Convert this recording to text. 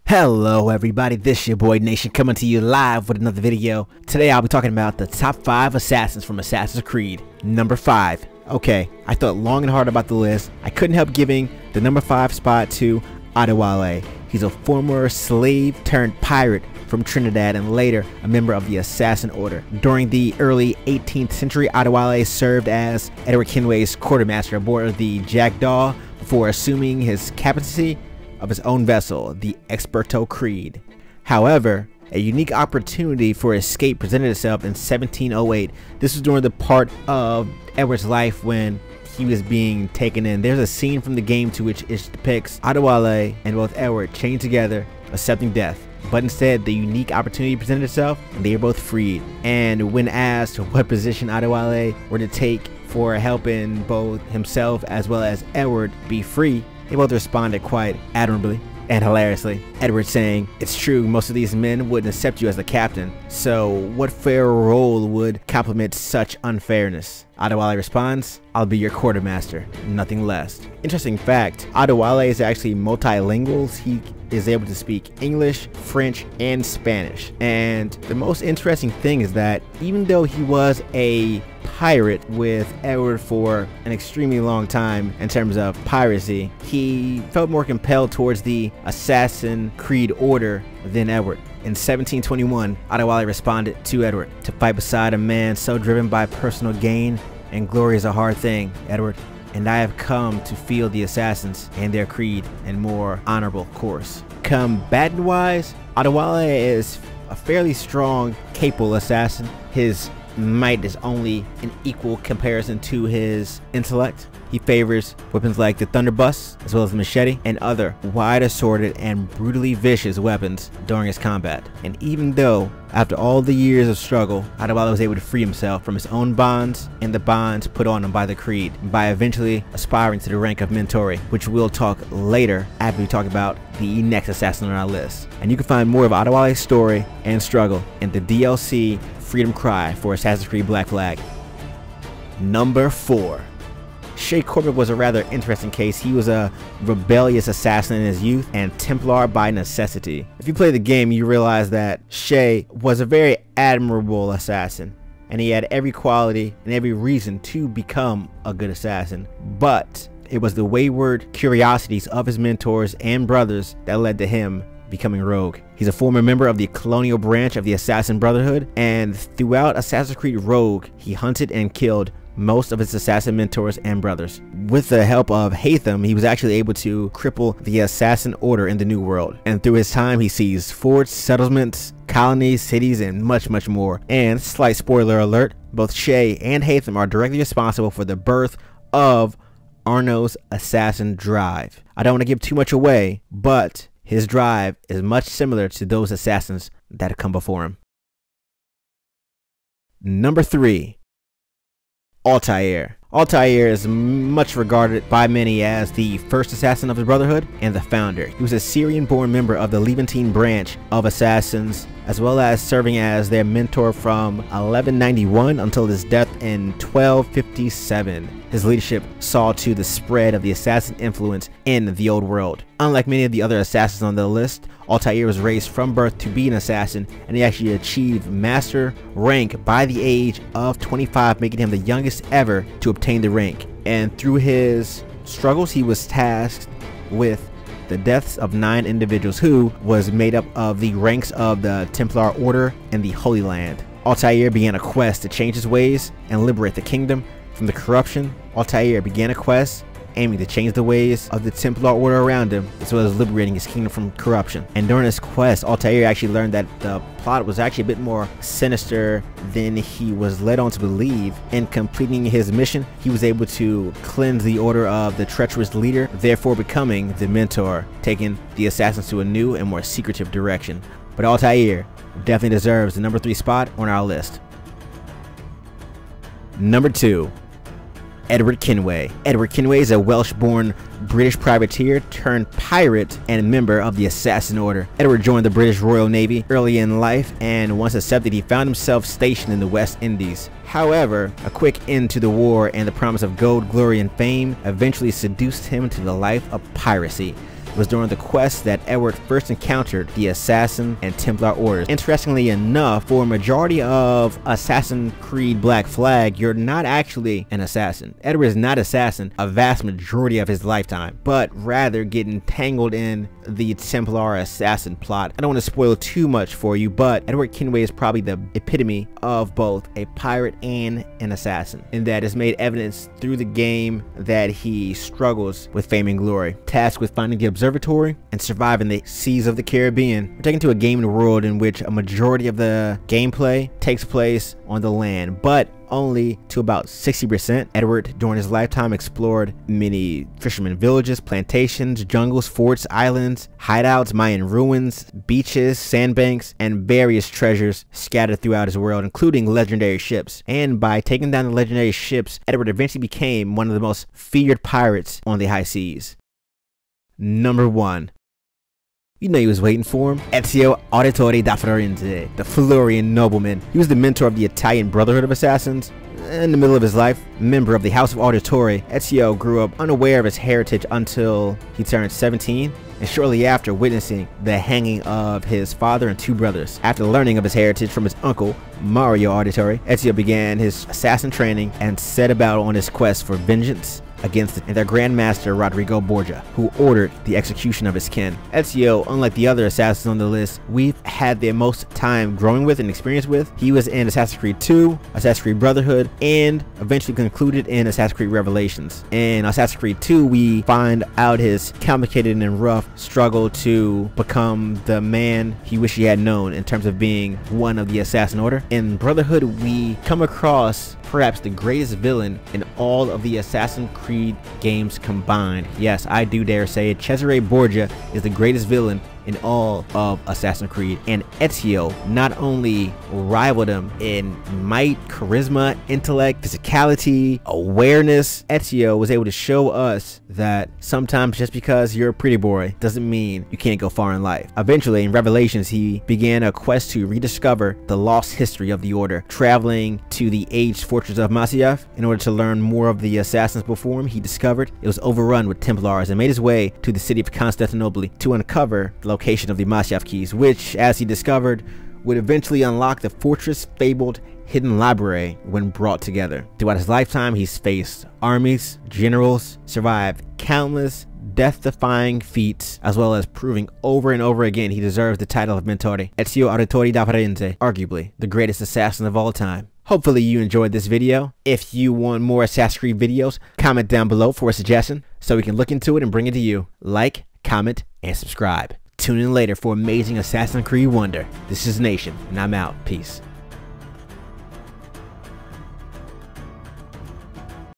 Hello everybody, this is your boy Nation coming to you live with another video. Today I'll be talking about the top 5 assassins from Assassin's Creed. Number 5. Okay, I thought long and hard about the list. I couldn't help giving the number 5 spot to Auditore. He's a former slave turned pirate from Trinidad and later a member of the Assassin Order. During the early 18th century, Auditore served as Edward Kenway's quartermaster aboard the Jackdaw before assuming his captaincy of his own vessel, the Experto Creed. However, a unique opportunity for escape presented itself in 1708. This was during the part of Edward's life when he was being taken in. There's a scene from the game to which it depicts Auditore and both Edward chained together, accepting death. But instead, the unique opportunity presented itself and they were both freed. And when asked what position Auditore were to take for helping both himself as well as Edward be free, they both responded quite admirably and hilariously. Edward saying, "It's true, most of these men wouldn't accept you as the captain, so what fair role would complement such unfairness?" Auditore responds, "I'll be your quartermaster, nothing less." Interesting fact, Auditore is actually multilingual. He is able to speak English, French, and Spanish. And the most interesting thing is that even though he was a pirate with Edward for an extremely long time in terms of piracy, he felt more compelled towards the Assassin Creed order than Edward. In 1721, Auditore responded to Edward, "To fight beside a man so driven by personal gain and glory is a hard thing, Edward, and I have come to feel the assassins and their creed in more honorable course." Combatant-wise, Auditore is a fairly strong, capable assassin. His might is only in equal comparison to his intellect. He favors weapons like the Thunderbuss, as well as the machete, and other wide assorted and brutally vicious weapons during his combat. And even though, after all the years of struggle, Auditore was able to free himself from his own bonds and the bonds put on him by the Creed, by eventually aspiring to the rank of Mentore, which we'll talk later after we talk about the next assassin on our list. And you can find more of Auditore's story and struggle in the DLC Freedom Cry for Assassin's Creed Black Flag. Number 4. Shay Corbett was a rather interesting case. He was a rebellious assassin in his youth and Templar by necessity. If you play the game, you realize that Shay was a very admirable assassin, and he had every quality and every reason to become a good assassin. But it was the wayward curiosities of his mentors and brothers that led to him becoming rogue. He's a former member of the colonial branch of the Assassin Brotherhood, and throughout Assassin's Creed Rogue, he hunted and killed most of his assassin mentors and brothers. With the help of Haytham, he was actually able to cripple the Assassin Order in the New World. And through his time, he seized forts, settlements, colonies, cities, and much more. And slight spoiler alert, both Shay and Haytham are directly responsible for the birth of Arno's assassin drive. I don't want to give too much away, but his drive is much similar to those assassins that have come before him. Number 3. Auditore. Auditore is much regarded by many as the first assassin of the Brotherhood and the founder. He was a Syrian-born member of the Levantine branch of assassins, as well as serving as their mentor from 1191 until his death in 1257. His leadership saw to the spread of the assassin influence in the Old World. Unlike many of the other assassins on the list, Auditore was raised from birth to be an assassin, and he actually achieved master rank by the age of 25, making him the youngest ever to obtain the rank. And through his struggles, he was tasked with the deaths of 9 individuals, who was made up of the ranks of the Templar Order and the Holy Land. Auditore began a quest to change his ways and liberate the kingdom from the corruption. Auditore began a quest aiming to change the ways of the Templar Order around him, as well as liberating his kingdom from corruption. And during this quest, Auditore actually learned that the plot was actually a bit more sinister than he was led on to believe. In completing his mission, he was able to cleanse the order of the treacherous leader, therefore becoming the mentor, taking the assassins to a new and more secretive direction. But Auditore definitely deserves the number 3 spot on our list. Number 2. Edward Kenway. Edward Kenway is a Welsh-born British privateer turned pirate and a member of the Assassin Order. Edward joined the British Royal Navy early in life, and once accepted, he found himself stationed in the West Indies. However, a quick end to the war and the promise of gold, glory, and fame eventually seduced him to the life of piracy. was during the quest that Edward first encountered the Assassin and Templar orders. Interestingly enough, for a majority of Assassin's Creed Black Flag, you're not actually an assassin. Edward is not assassin a vast majority of his lifetime, but rather getting tangled in the Templar assassin plot. I don't want to spoil too much for you, but Edward Kenway is probably the epitome of both a pirate and an assassin, in that it's made evidence through the game that he struggles with fame and glory, tasked with finding the observatory and surviving the seas of the Caribbean. We're taken to a gaming world in which a majority of the gameplay takes place on the land, but only to about 60%. Edward, during his lifetime, explored many fishermen villages, plantations, jungles, forts, islands, hideouts, Mayan ruins, beaches, sandbanks, and various treasures scattered throughout his world, including legendary ships. And by taking down the legendary ships, Edward eventually became one of the most feared pirates on the high seas. Number 1. You know he was waiting for him. Ezio Auditore da Firenze, the Florian nobleman. He was the mentor of the Italian Brotherhood of Assassins. In the middle of his life, member of the House of Auditore, Ezio grew up unaware of his heritage until he turned 17, and shortly after witnessing the hanging of his father and 2 brothers. After learning of his heritage from his uncle, Mario Auditore, Ezio began his assassin training and set about on his quest for vengeance against their Grand Master Rodrigo Borgia, who ordered the execution of his kin. Ezio, unlike the other assassins on the list we've had the most time growing with and experience with, he was in Assassin's Creed 2, Assassin's Creed Brotherhood, and eventually concluded in Assassin's Creed Revelations. In Assassin's Creed 2, we find out his complicated and rough struggle to become the man he wished he had known in terms of being one of the Assassin Order. In Brotherhood, we come across perhaps the greatest villain in all of the Assassin's Creed games combined. Yes, I do dare say it. Cesare Borgia is the greatest villain in all of Assassin's Creed, and Ezio not only rivaled him in might, charisma, intellect, physicality, awareness. Ezio was able to show us that sometimes just because you're a pretty boy doesn't mean you can't go far in life. Eventually, in Revelations, he began a quest to rediscover the lost history of the Order, traveling to the aged fortress of Masyaf in order to learn more of the assassins before him. He discovered it was overrun with Templars and made his way to the city of Constantinople to uncover the location of the Masyaf keys, which, as he discovered, would eventually unlock the fortress' fabled hidden library when brought together. Throughout his lifetime, he's faced armies, generals, survived countless death-defying feats, as well as proving over and over again he deserves the title of Mentore. Ezio Auditore da Firenze, arguably the greatest assassin of all time. Hopefully you enjoyed this video. If you want more Assassin's Creed videos, comment down below for a suggestion so we can look into it and bring it to you. Like, comment, and subscribe. Tune in later for amazing Assassin's Creed wonder. This is Nation, and I'm out. Peace.